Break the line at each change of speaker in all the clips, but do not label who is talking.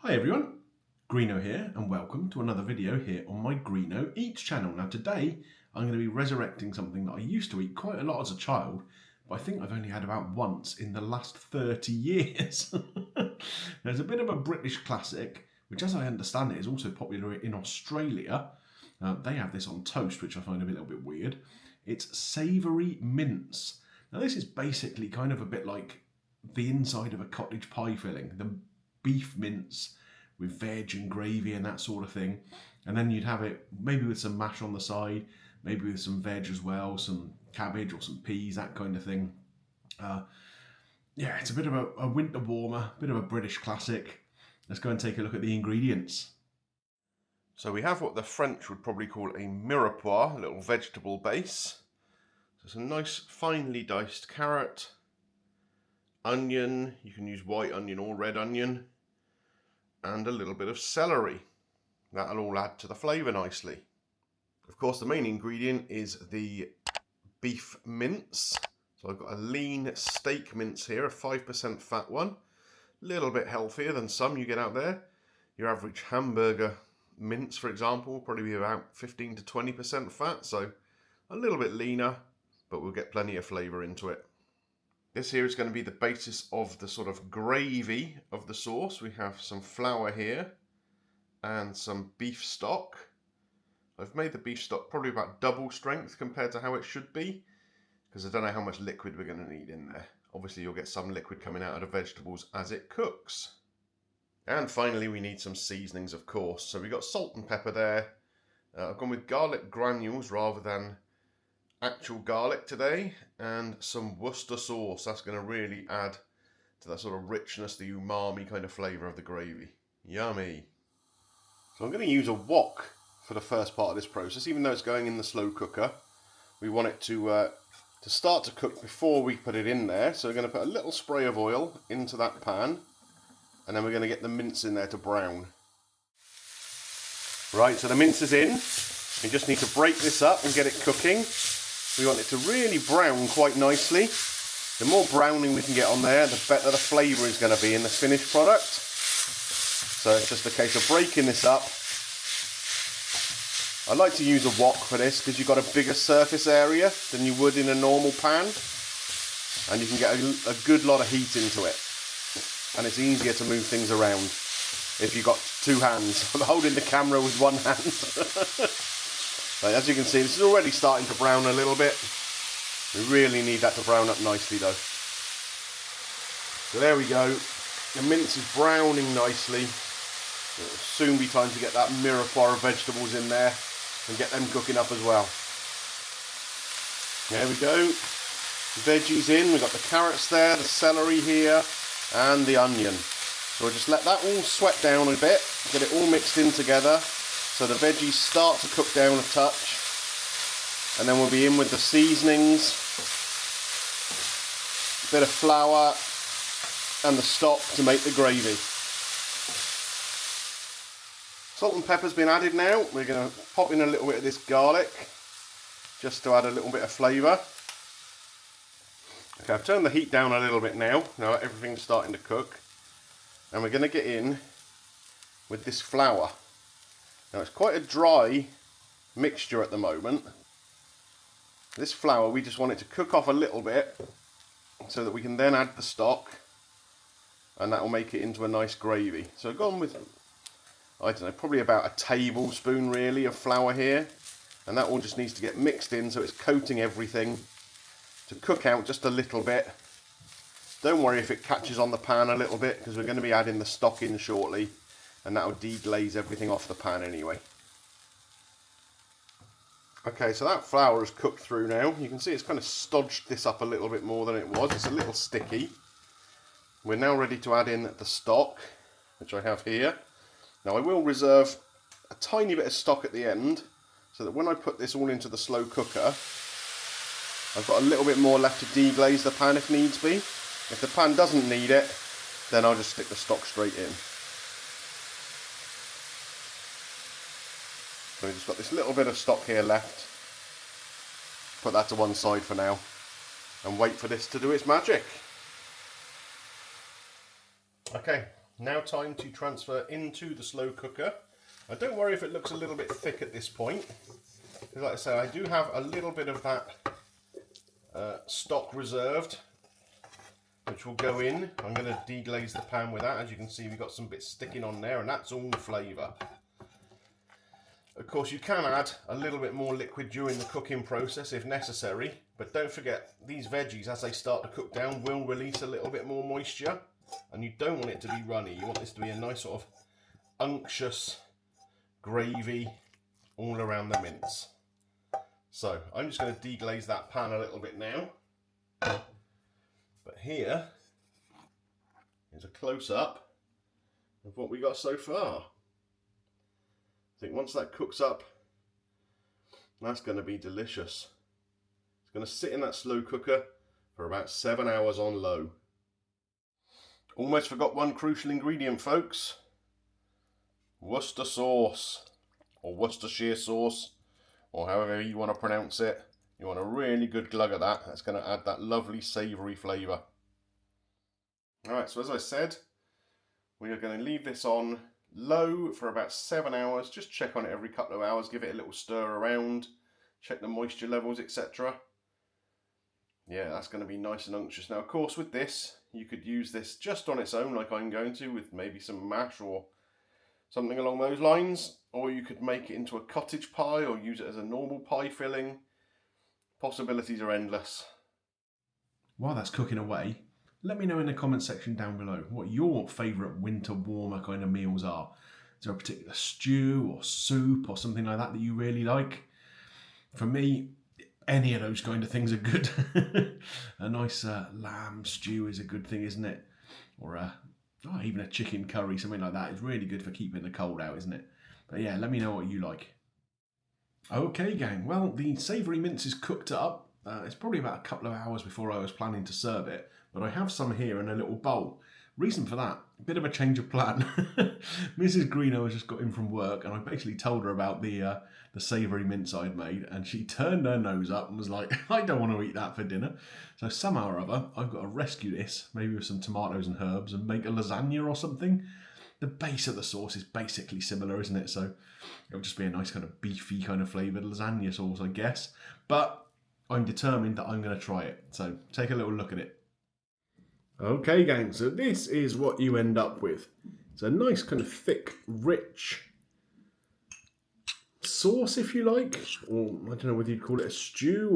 Hi everyone, Greeno here and welcome to another video here on my Greeno Eats channel. Now today I'm going to be resurrecting something that I used to eat quite a lot as a child, but I think I've only had about once in the last 30 years. There's a bit of a British classic, which as I understand it is also popular in Australia. They have this on toast, which I find a little bit weird. It's savoury mince. Now this is basically kind of a bit like the inside of a cottage pie filling. The beef mince with veg and gravy and that sort of thing, and then you'd have it maybe with some mash on the side, maybe with some veg as well, some cabbage or some peas, that kind of thing. Yeah, it's a bit of a winter warmer, a bit of a British classic. Let's go and take a look at the ingredients. So we have what the French would probably call a mirepoix, a little vegetable base. So some nice finely diced carrot, onion, you can use white onion or red onion, and a little bit of celery. That'll all add to the flavour nicely. Of course, the main ingredient is the beef mince. So I've got a lean steak mince here, a 5% fat one. A little bit healthier than some you get out there. Your average hamburger mince, for example, will probably be about 15 to 20% fat, so a little bit leaner, but we'll get plenty of flavour into it. This here is going to be the basis of the sort of gravy of the sauce. We have some flour here and some beef stock. I've made the beef stock probably about double strength compared to how it should be, because I don't know how much liquid we're going to need in there. Obviously you'll get some liquid coming out of the vegetables as it cooks. And finally we need some seasonings, of course. So we've got salt and pepper there. I've gone with garlic granules rather than actual garlic today, and some Worcester sauce. That's going to really add to that sort of richness, the umami kind of flavour of the gravy. Yummy. So I'm going to use a wok for the first part of this process, even though it's going in the slow cooker. We want it to start to cook before we put it in there, so we're going to put a little spray of oil into that pan, and then we're going to get the mince in there to brown. Right, so the mince is in. We just need to break this up and get it cooking. We want it to really brown quite nicely. The more browning we can get on there, the better the flavour is going to be in the finished product. So it's just a case of breaking this up. I like to use a wok for this because you've got a bigger surface area than you would in a normal pan. And you can get a good lot of heat into it. And it's easier to move things around if you've got two hands. I'm holding the camera with one hand. As you can see, this is already starting to brown a little bit. We really need that to brown up nicely though. So there we go. The mince is browning nicely. It'll soon be time to get that mirepoix of vegetables in there and get them cooking up as well. There we go. The veggies in. We've got the carrots there, the celery here, and the onion. So we'll just let that all sweat down a bit, get it all mixed in together. So the veggies start to cook down a touch, and then we'll be in with the seasonings, a bit of flour, and the stock to make the gravy. Salt and pepper's been added now. We're going to pop in a little bit of this garlic, just to add a little bit of flavour. Okay, I've turned the heat down a little bit now everything's starting to cook, and we're going to get in with this flour. Now it's quite a dry mixture at the moment. This flour, we just want it to cook off a little bit so that we can then add the stock, and that will make it into a nice gravy. So I've gone with, I don't know, probably about a tablespoon really of flour here, and that all just needs to get mixed in so it's coating everything to cook out just a little bit. Don't worry if it catches on the pan a little bit, because we're going to be adding the stock in shortly. And that will deglaze everything off the pan anyway. Okay, so that flour is cooked through now. You can see it's kind of stodged this up a little bit more than it was. It's a little sticky. We're now ready to add in the stock, which I have here. Now I will reserve a tiny bit of stock at the end, so that when I put this all into the slow cooker, I've got a little bit more left to deglaze the pan if needs be. If the pan doesn't need it, then I'll just stick the stock straight in. So we've just got this little bit of stock here left. Put that to one side for now and wait for this to do its magic. Okay, Now time to transfer into the slow cooker. Now don't worry if it looks a little bit thick at this point, because like I say, I do have a little bit of that stock reserved, which will go in. I'm going to deglaze the pan with that. As you can see, we've got some bits sticking on there, and that's all the flavour. Of course, you can add a little bit more liquid during the cooking process if necessary, but don't forget, these veggies, as they start to cook down, will release a little bit more moisture, and you don't want it to be runny. You want this to be a nice sort of unctuous gravy all around the mince. So I'm just going to deglaze that pan a little bit now. But here is a close-up of what we got so far. I think once that cooks up, that's going to be delicious. It's going to sit in that slow cooker for about 7 hours on low. Almost forgot one crucial ingredient, folks. Worcester sauce, or Worcestershire sauce, or however you want to pronounce it. You want a really good glug of that. That's going to add that lovely savoury flavour. Alright, so as I said, we are going to leave this on low for about 7 hours. Just check on it every couple of hours, give it a little stir around, check the moisture levels, etc. Yeah, that's going to be nice and unctuous. Now, of course, with this, you could use this just on its own, like I'm going to, with maybe some mash or something along those lines. Or you could make it into a cottage pie or use it as a normal pie filling. Possibilities are endless. While that's cooking away, let me know in the comment section down below what your favourite winter warmer kind of meals are. Is there a particular stew or soup or something like that that you really like? For me, any of those kind of things are good. A nice lamb stew is a good thing, isn't it? Or even a chicken curry, something like that is really good for keeping the cold out, isn't it? But yeah, let me know what you like. Okay, gang. Well, the savoury mince is cooked up. It's probably about a couple of hours before I was planning to serve it, but I have some here in a little bowl. Reason for that, a bit of a change of plan. Mrs. Greeno has just got in from work, and I basically told her about the savoury mince I'd made, and she turned her nose up and was like, I don't want to eat that for dinner. So somehow or other, I've got to rescue this, maybe with some tomatoes and herbs, and make a lasagna or something. The base of the sauce is basically similar, isn't it? So it'll just be a nice kind of beefy kind of flavoured lasagna sauce, I guess. But I'm determined that I'm going to try it. So take a little look at it. Okay, gang, so this is what you end up with. It's a nice kind of thick, rich sauce, if you like, or I don't know whether you'd call it a stew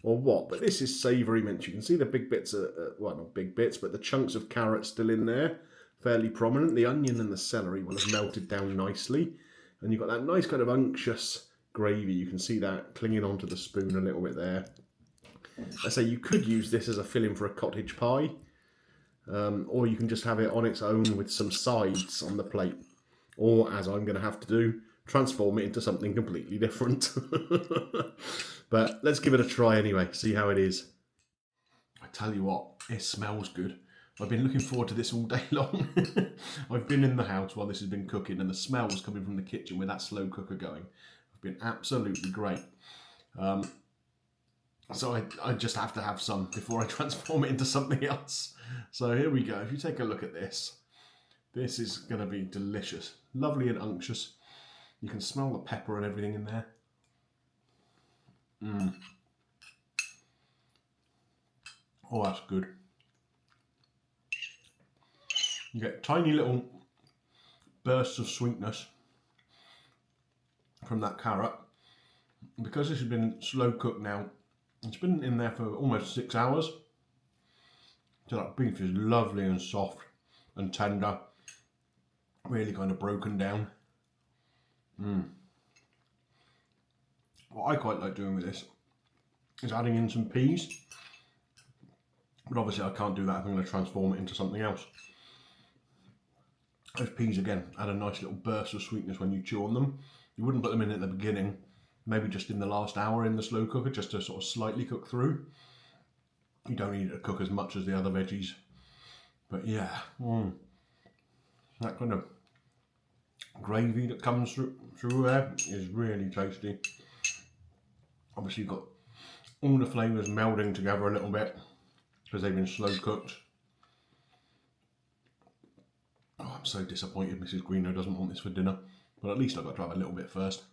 or what, but this is savoury mince. You can see the big bits, well, not big bits, but the chunks of carrot still in there, fairly prominent. The onion and the celery will have melted down nicely, and you've got that nice kind of unctuous gravy. You can see that clinging onto the spoon a little bit there. I say you could use this as a filling for a cottage pie. Or you can just have it on its own with some sides on the plate. Or, as I'm going to have to do, transform it into something completely different. But let's give it a try anyway, see how it is. I tell you what, it smells good. I've been looking forward to this all day long. I've been in the house while this has been cooking, and the smells coming from the kitchen with that slow cooker going have been absolutely great. So I just have to have some before I transform it into something else. So here we go. If you take a look at this, this is going to be delicious. Lovely and unctuous. You can smell the pepper and everything in there. Oh, that's good. You get tiny little bursts of sweetness from that carrot. Because this has been slow cooked now, it's been in there for almost 6 hours. So that beef is lovely and soft and tender. Really kind of broken down. What I quite like doing with this is adding in some peas. But obviously I can't do that if I'm going to transform it into something else. Those peas, again, add a nice little burst of sweetness when you chew on them. You wouldn't put them in at the beginning. Maybe just in the last hour in the slow cooker, just to sort of slightly cook through. You don't need it to cook as much as the other veggies. But yeah, that kind of gravy that comes through there is really tasty. Obviously you've got all the flavours melding together a little bit because they've been slow cooked. Oh, I'm so disappointed Mrs. Greeno doesn't want this for dinner, but at least I got to have a little bit first.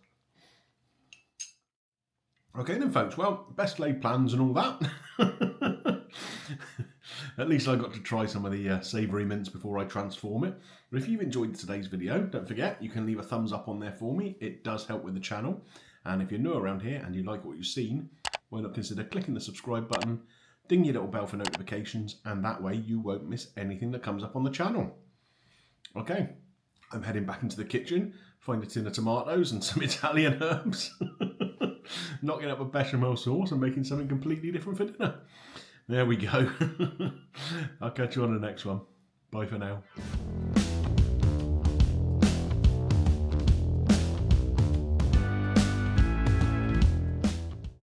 Okay then folks, well, best laid plans and all that. At least I got to try some of the savoury mince before I transform it. But if you've enjoyed today's video, don't forget you can leave a thumbs up on there for me. It does help with the channel. And if you're new around here and you like what you've seen, why not consider clicking the subscribe button, ding your little bell for notifications, and that way you won't miss anything that comes up on the channel. Okay, I'm heading back into the kitchen, find a tin of tomatoes and some Italian herbs. Knocking up a bechamel sauce and making something completely different for dinner. There we go. I'll catch you on the next one. Bye for now.